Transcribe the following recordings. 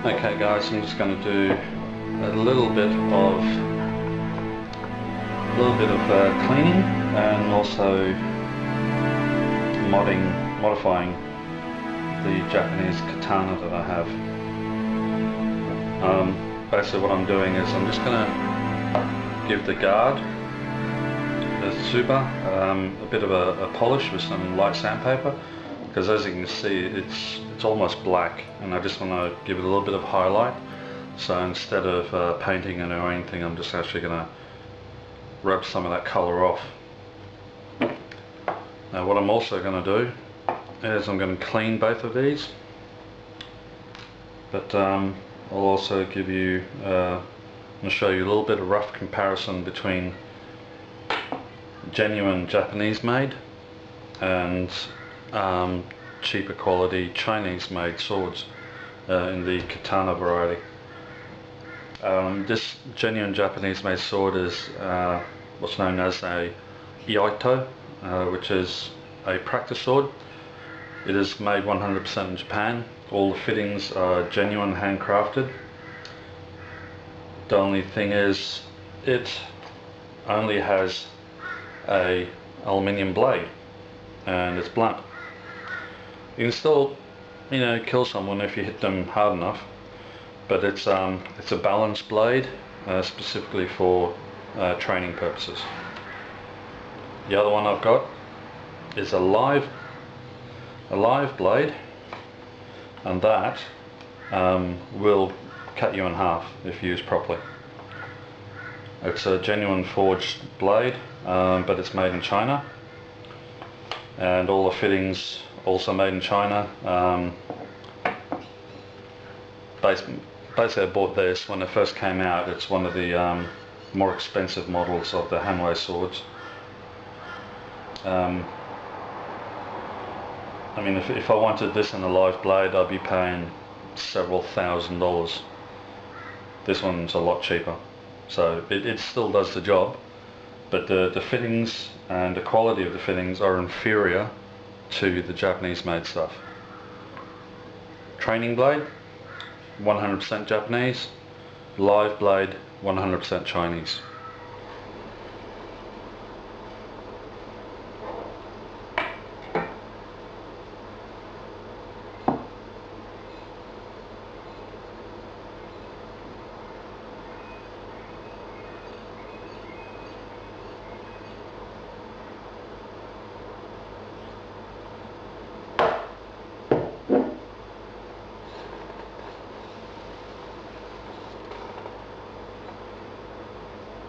Okay guys, I'm just going to do a little bit of cleaning and also modifying the Japanese katana that I have. Basically what I'm doing is I'm just going to give the guard, the tsuba, a bit of a polish with some light sandpaper, because as you can see it's almost black and I just want to give it a little bit of highlight. So instead of painting it or anything, I'm just actually going to rub some of that colour off. Now what I'm also going to do is I'm going to clean both of these, but I'll also give you, and show you a little bit of rough comparison between genuine Japanese made and cheaper quality Chinese made swords in the katana variety. This genuine Japanese made sword is what's known as a Iai-To, which is a practice sword. It is made 100% in Japan. All the fittings are genuine, handcrafted. The only thing is it only has a aluminium blade and it's blunt. You can still, kill someone if you hit them hard enough, but it's a balanced blade, specifically for training purposes. The other one I've got is a live blade, and that will cut you in half if used properly. It's a genuine forged blade, but it's made in China, and all the fittings also made in China. Basically I bought this when it first came out. It's one of the more expensive models of the Hanwei swords. I mean, if I wanted this in a live blade, I'd be paying several $1,000s. This one's a lot cheaper, so it still does the job, but the fittings and the quality of the fittings are inferior to the Japanese made stuff. Training blade, 100% Japanese. Live blade, 100% Chinese.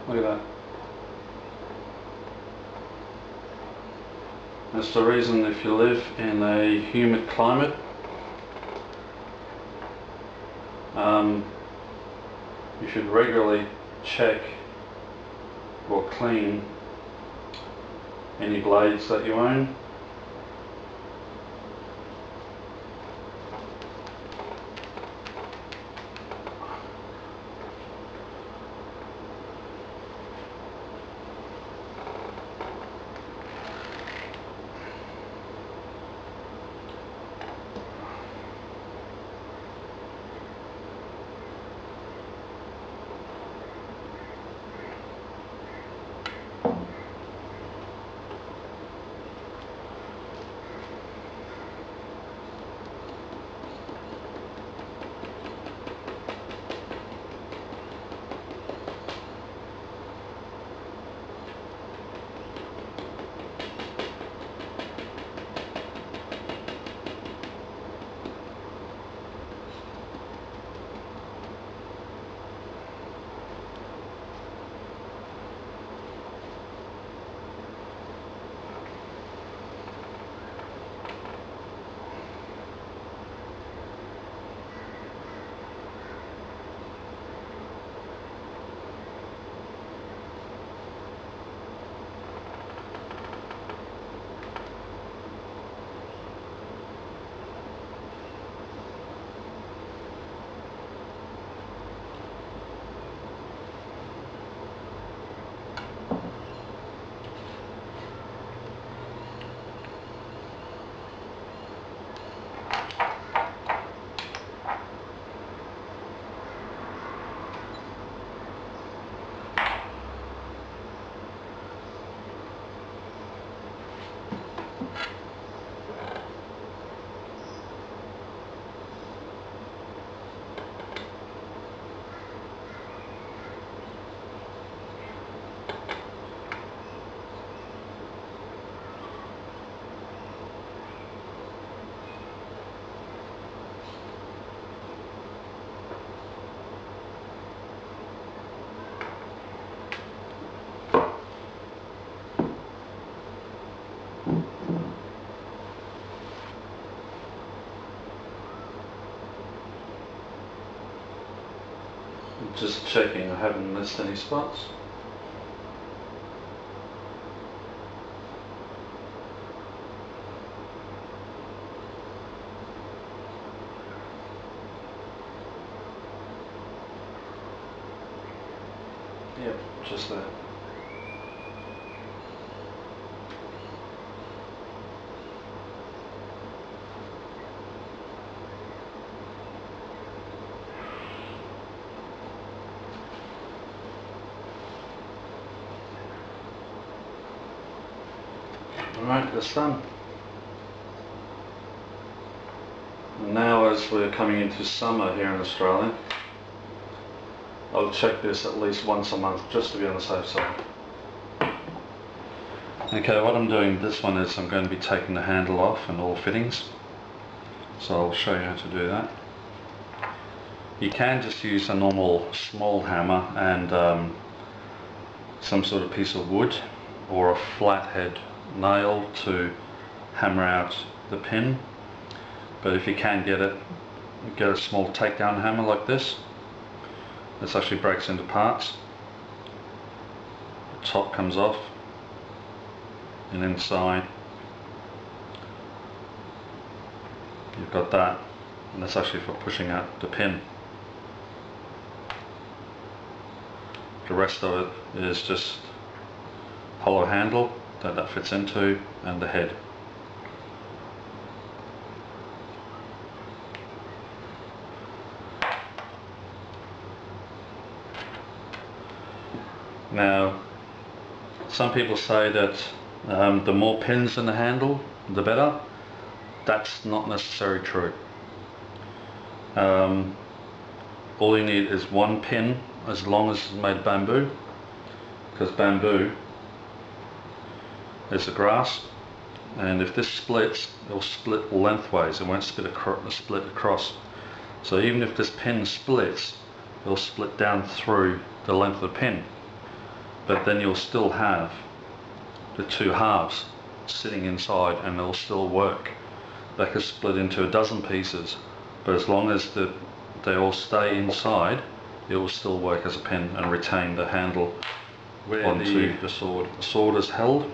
Look at that. That's the reason if you live in a humid climate, you should regularly check or clean any blades that you own. Just checking I haven't missed any spots. Yep, just there. Alright, that's done. And now, as we're coming into summer here in Australia, I'll check this at least once a month just to be on the safe side. Okay, what I'm doing this one is I'm going to be taking the handle off and all fittings. So I'll show you how to do that. You can just use a normal small hammer and some sort of piece of wood or a flathead nail to hammer out the pin, but if you can get it, get a small takedown hammer like this. This actually breaks into parts. The top comes off, and inside you've got that, and that's actually for pushing out the pin. The rest of it is just hollow handle that fits into, and the head. Now, some people say that the more pins in the handle, the better. That's not necessarily true. All you need is one pin, as long as it's made of bamboo, because bamboo is a grass, and if this splits, it will split lengthways, it won't split across. So even if this pin splits, it will split down through the length of the pin, but then you'll still have the two halves sitting inside and they'll still work. They could split into a dozen pieces, but as long as they all stay inside, it will still work as a pin and retain the handle onto the sword. The sword is held.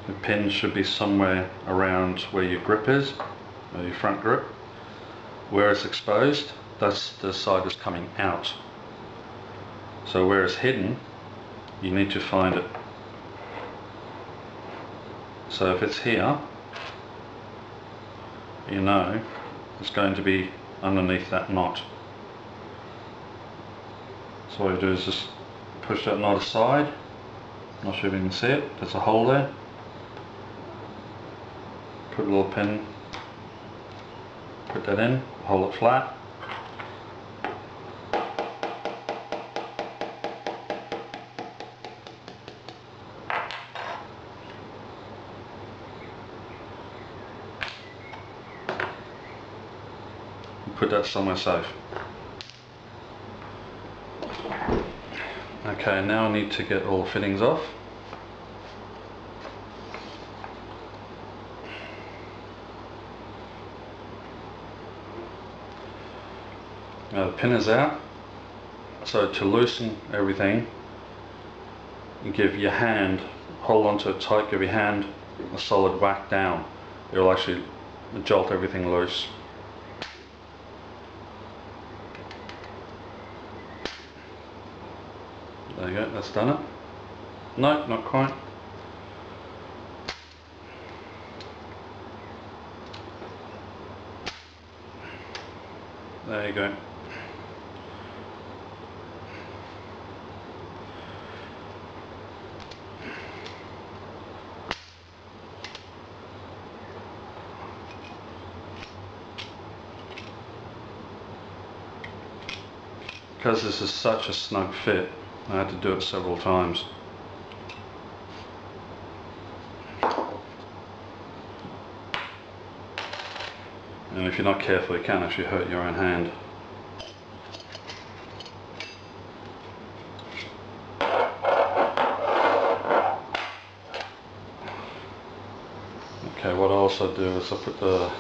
The pin should be somewhere around where your grip is, or your front grip. Where it's exposed, that's the side that's coming out. So where it's hidden, you need to find it. So if it's here, you know it's going to be underneath that knot. So all you do is just push that knot aside. Not sure if you can see it, there's a hole there. Put a little pin, put that in, hold it flat. And put that somewhere safe. Okay, now I need to get all the fittings off. Now the pin is out, so to loosen everything, you give your hand, hold onto it tight, give your hand a solid whack down. It will actually jolt everything loose. There you go, that's done it. No, not quite. There you go. Because this is such a snug fit, I had to do it several times. And if you're not careful, you can actually hurt your own hand. Okay, what I also do is I put the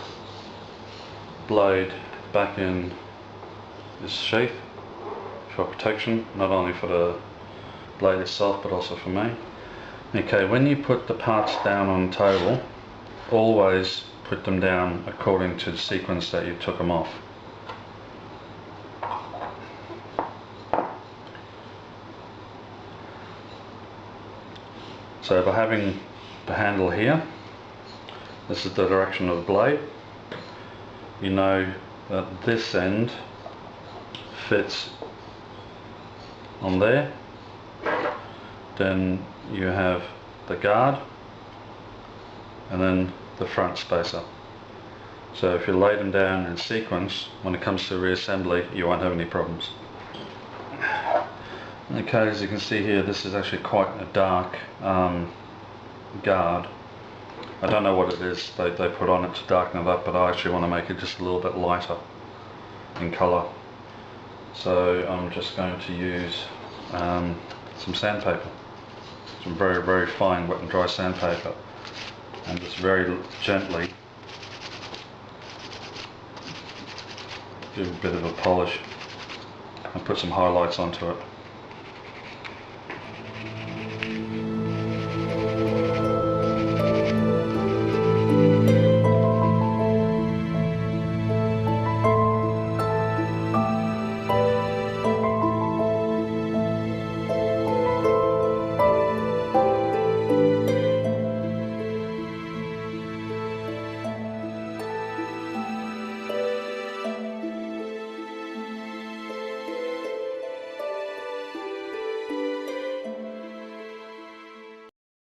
blade back in this sheath. for protection, not only for the blade itself but also for me. Okay, when you put the parts down on the table, always put them down according to the sequence that you took them off. So by having the handle here, this is the direction of the blade, you know that this end fits on there. Then you have the guard and then the front spacer. So if you lay them down in sequence, when it comes to reassembly, you won't have any problems. Okay, as you can see here, this is actually quite a dark guard. I don't know what it is they put on it to darken it up, but I actually want to make it just a little bit lighter in colour. So I'm just going to use some sandpaper, some very, very fine wet and dry sandpaper, and just very gently give a bit of a polish and put some highlights onto it.